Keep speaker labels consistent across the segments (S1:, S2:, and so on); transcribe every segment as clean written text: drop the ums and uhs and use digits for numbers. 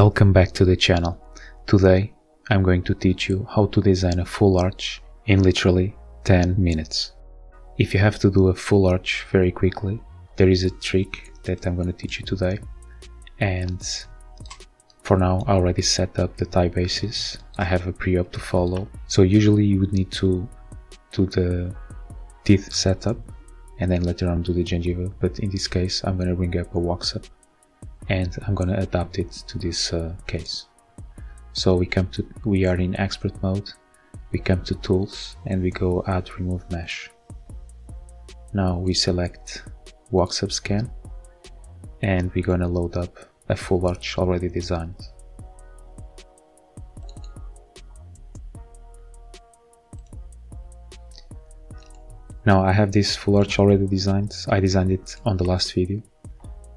S1: Welcome back to the channel. Today I'm going to teach you how to design a full arch in literally 10 minutes. If you have to do a full arch very quickly, there is a trick that I'm going to teach you today. And for now I already set up the tie bases. I have a pre-op to follow. So usually you would need to do the teeth setup and then later on do the gingiva, but in this case I'm going to bring up a wax up and I'm going to adapt it to this case. So we are in expert mode, we come to tools and we go add remove mesh. Now we select wax up scan and we're going to load up a full arch already designed. Now I have this full arch already designed. I designed it on the last video,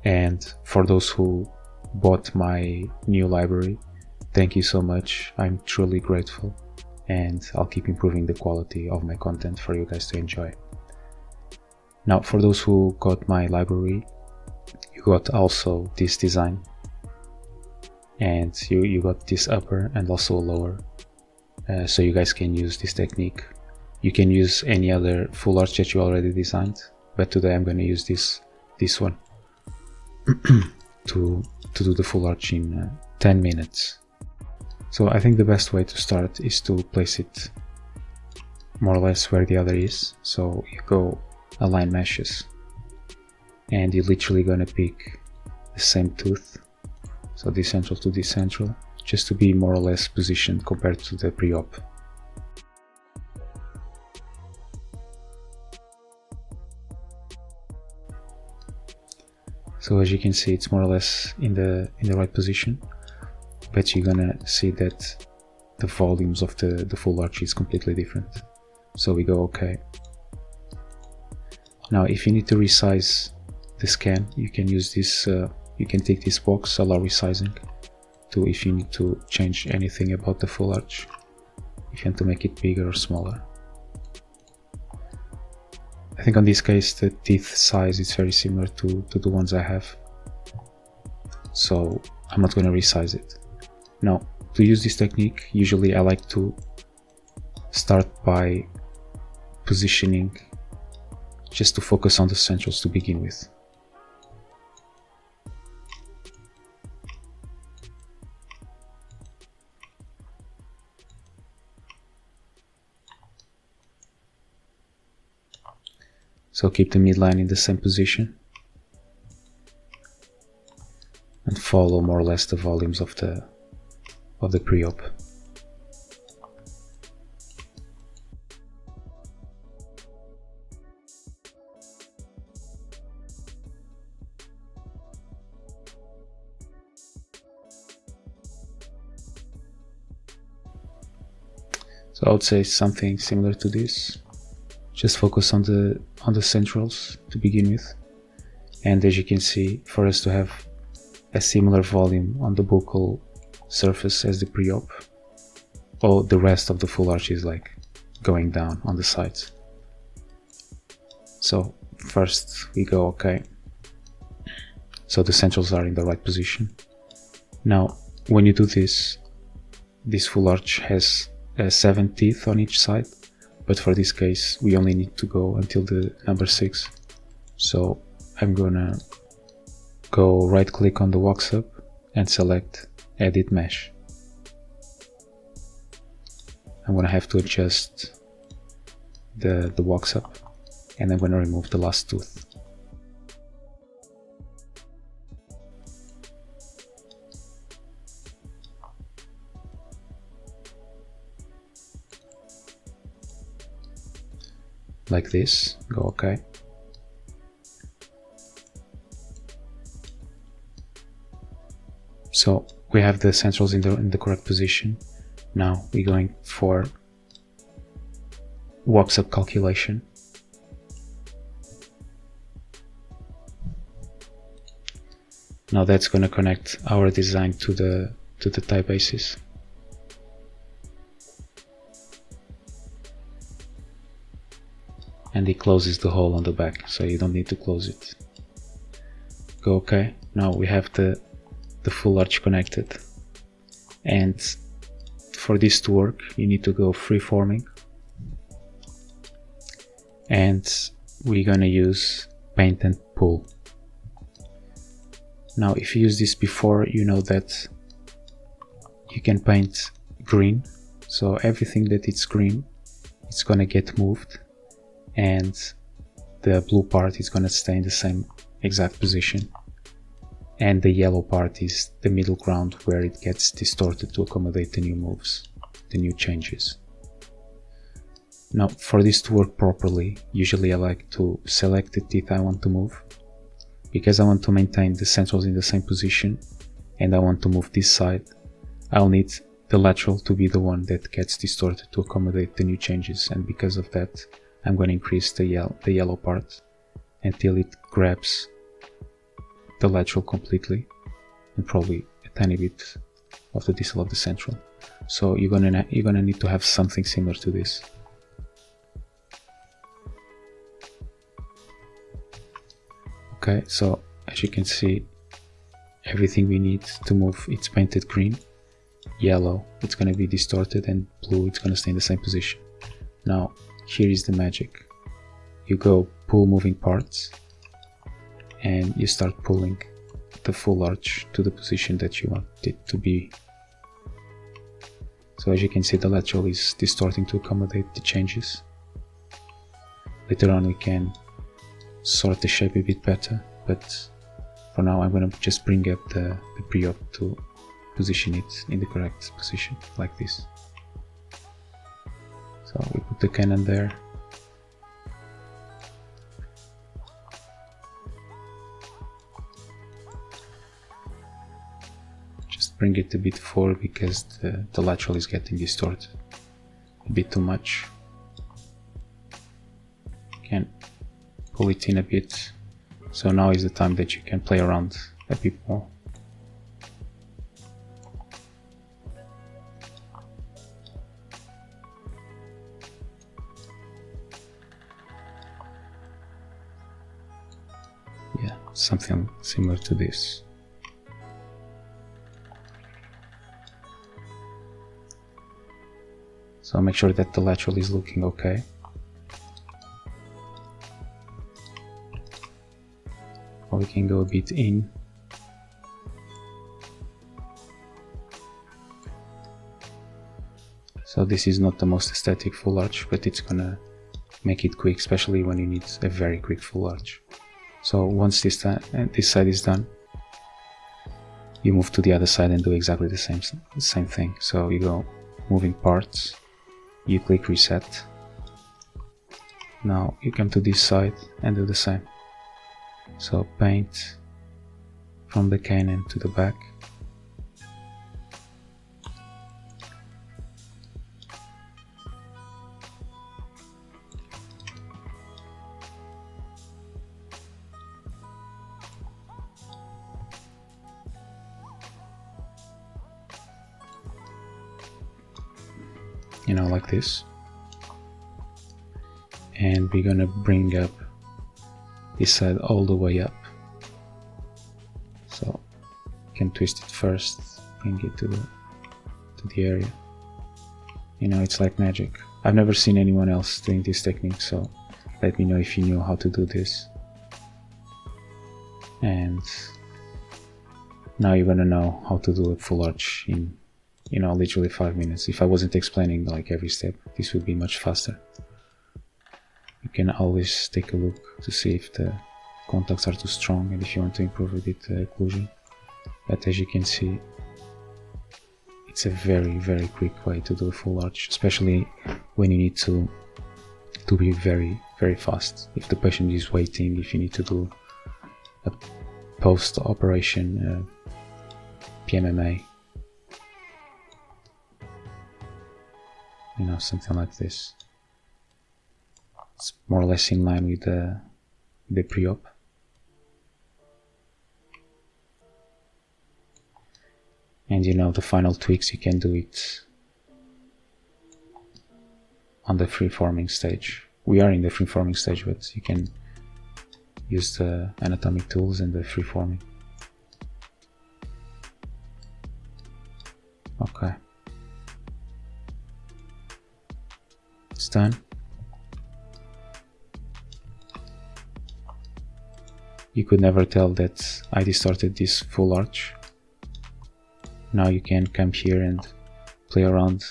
S1: and for those who bought my new library, thank you so much. I'm truly grateful, and I'll keep improving the quality of my content for you guys to enjoy. Now for those who got my library, you got also this design, and you got this upper and also a lower, so you guys can use this technique. You can use any other full arch that you already designed, but today I'm going to use this one to do the full arch in 10 minutes. So I think the best way to start is to place it more or less where the other is. So you go align meshes and you're literally going to pick the same tooth, so this central to this central, just to be more or less positioned compared to the pre-op. So as you can see, it's more or less in the right position, but you're gonna see that the volumes of the full arch is completely different. So we go OK. Now if you need to resize the scan, you can use this, you can take this box, allow resizing, to if you need to change anything about the full arch, if you want to make it bigger or smaller. I think on this case the teeth size is very similar to the ones I have, so I'm not going to resize it. Now to use this technique, usually I like to start by positioning, just to focus on the centrals to begin with. So keep the midline in the same position and follow more or less the volumes of the pre-op. So I would say something similar to this. Just focus on the centrals to begin with, and as you can see, for us to have a similar volume on the buccal surface as the pre-op, all the rest of the full arch is like going down on the sides. So first we go OK, so the centrals are in the right position. Now when you do this full arch has 7 teeth on each side, but for this case we only need to go until the number 6. So I'm gonna go right click on the wax up and select edit mesh. I'm gonna have to adjust the wax up, and I'm gonna remove the last tooth. Like this, go OK. So we have the centrals in the correct position. Now we're going for wax up calculation. Now that's going to connect our design to the tie bases. And it closes the hole on the back, so you don't need to close it. Go OK. Now we have the the full arch connected. And for this to work, you need to go freeforming, and we're gonna use paint and pull. Now if you use this before, you know that you can paint green, so everything that it's green, it's gonna get moved, and the blue part is gonna stay in the same exact position, and the yellow part is the middle ground where it gets distorted to accommodate the new moves, the new changes. Now for this to work properly, usually I like to select the teeth I want to move, because I want to maintain the centrals in the same position and I want to move this side. I'll need the lateral to be the one that gets distorted to accommodate the new changes, and because of that I'm going to increase the yellow part until it grabs the lateral completely, and probably a tiny bit of the distal of the central. So you're gonna need to have something similar to this. Okay, so as you can see, everything we need to move, it's painted green. Yellow, it's going to be distorted, and blue, it's going to stay in the same position. Now here is the magic. You go pull moving parts and you start pulling the full arch to the position that you want it to be. So as you can see, the lateral is distorting to accommodate the changes. Later on we can sort the shape a bit better, but for now I'm going to just bring up the pre-op to position it in the correct position, like this. So we put the cannon there. Just bring it a bit forward because the lateral is getting distorted a bit too much. Can pull it in a bit. So now is the time that you can play around a bit more. Yeah, something similar to this. So make sure that the lateral is looking okay. Or we can go a bit in. So this is not the most aesthetic full arch, but it's gonna make it quick, especially when you need a very quick full arch. So once this side is done, you move to the other side and do exactly the same thing. So you go moving parts, you click reset. Now you come to this side and do the same. So paint from the cannon to the back. You know, like this. And we're gonna bring up this side all the way up. So you can twist it first, bring it to the area. You know, it's like magic. I've never seen anyone else doing this technique, so let me know if you knew how to do this. And now you're gonna know how to do a full arch in, you know, literally 5 minutes. If I wasn't explaining like every step, this would be much faster. You can always take a look to see if the contacts are too strong and if you want to improve a bit the occlusion. But as you can see, it's a very quick way to do a full arch, especially when you need to be very fast. If the patient is waiting, if you need to do a post-operation PMMA, you know, something like this. It's more or less in line with the pre-op. And you know, the final tweaks, you can do it on the free-forming stage. We are in the free-forming stage, but you can use the anatomic tools and the free-forming. Okay. It's done. You could never tell that I distorted this full arch. Now you can come here and play around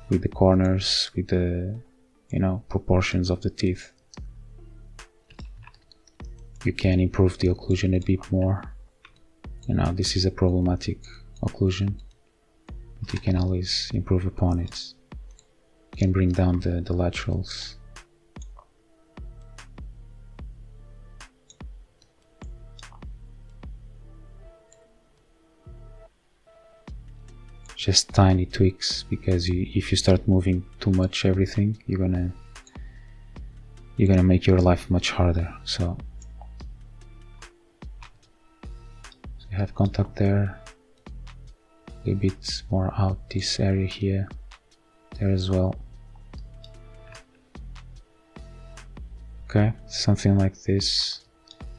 S1: with the corners, with the, proportions of the teeth. You can improve the occlusion a bit more. This is a problematic occlusion, but you can always improve upon it. You can bring down the laterals. Just tiny tweaks, because if you start moving too much everything, you're gonna make your life much harder. So you have contact there, a bit more out this area here, there as well. Okay, something like this.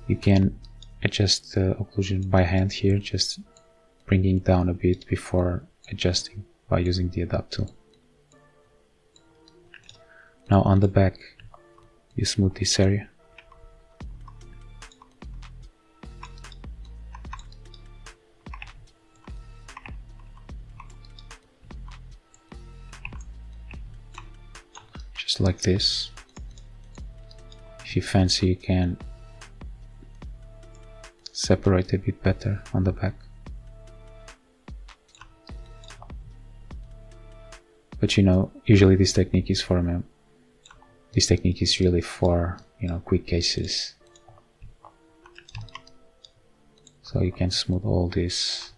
S1: You can adjust the occlusion by hand here, just bringing down a bit before adjusting by using the adapt tool. Now on the back, you smooth this area. Just like this. If you fancy, you can separate a bit better on the back. But usually this technique is really for quick cases. So you can smooth all this.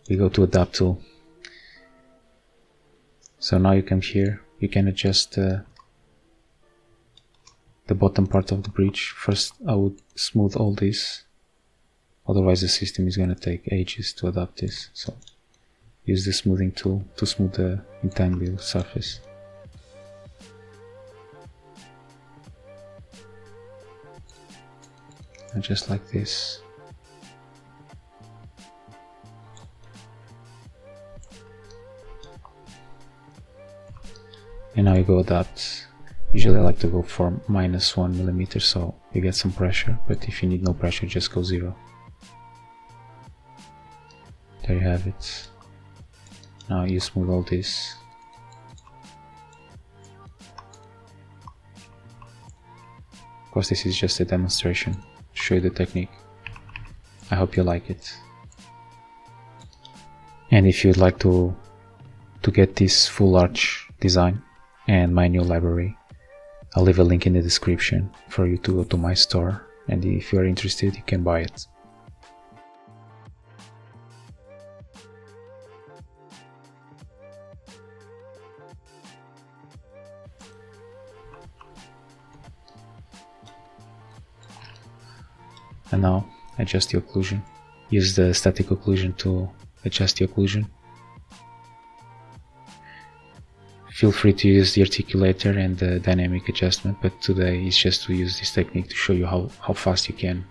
S1: We go to adapt tool. So now you come here, you can adjust the bottom part of the bridge. First I would smooth all this, otherwise the system is going to take ages to adapt this. So use the smoothing tool to smooth the entangled surface. And just like this. And now you go adapt. Usually I like to go for -1 millimeter, so you get some pressure, but if you need no pressure, just go 0. There you have it. Now you smooth all this. Of course, this is just a demonstration to show you the technique. I hope you like it. And if you'd like to get this full arch design and my new library, I'll leave a link in the description for you to go to my store, and if you're interested, you can buy it. And now adjust the occlusion. Use the static occlusion to adjust the occlusion. Feel free to use the articulator and the dynamic adjustment, but today is just to use this technique to show you how fast you can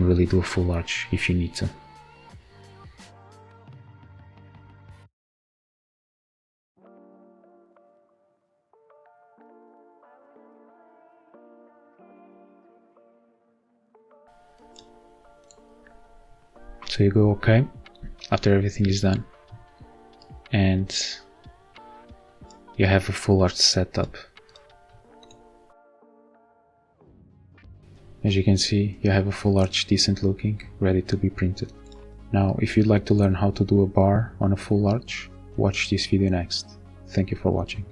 S1: really do a full arch if you need to. So you go OK after everything is done, and you have a full arch setup. As you can see, you have a full arch, decent looking, ready to be printed. Now, if you'd like to learn how to do a bar on a full arch, watch this video next. Thank you for watching.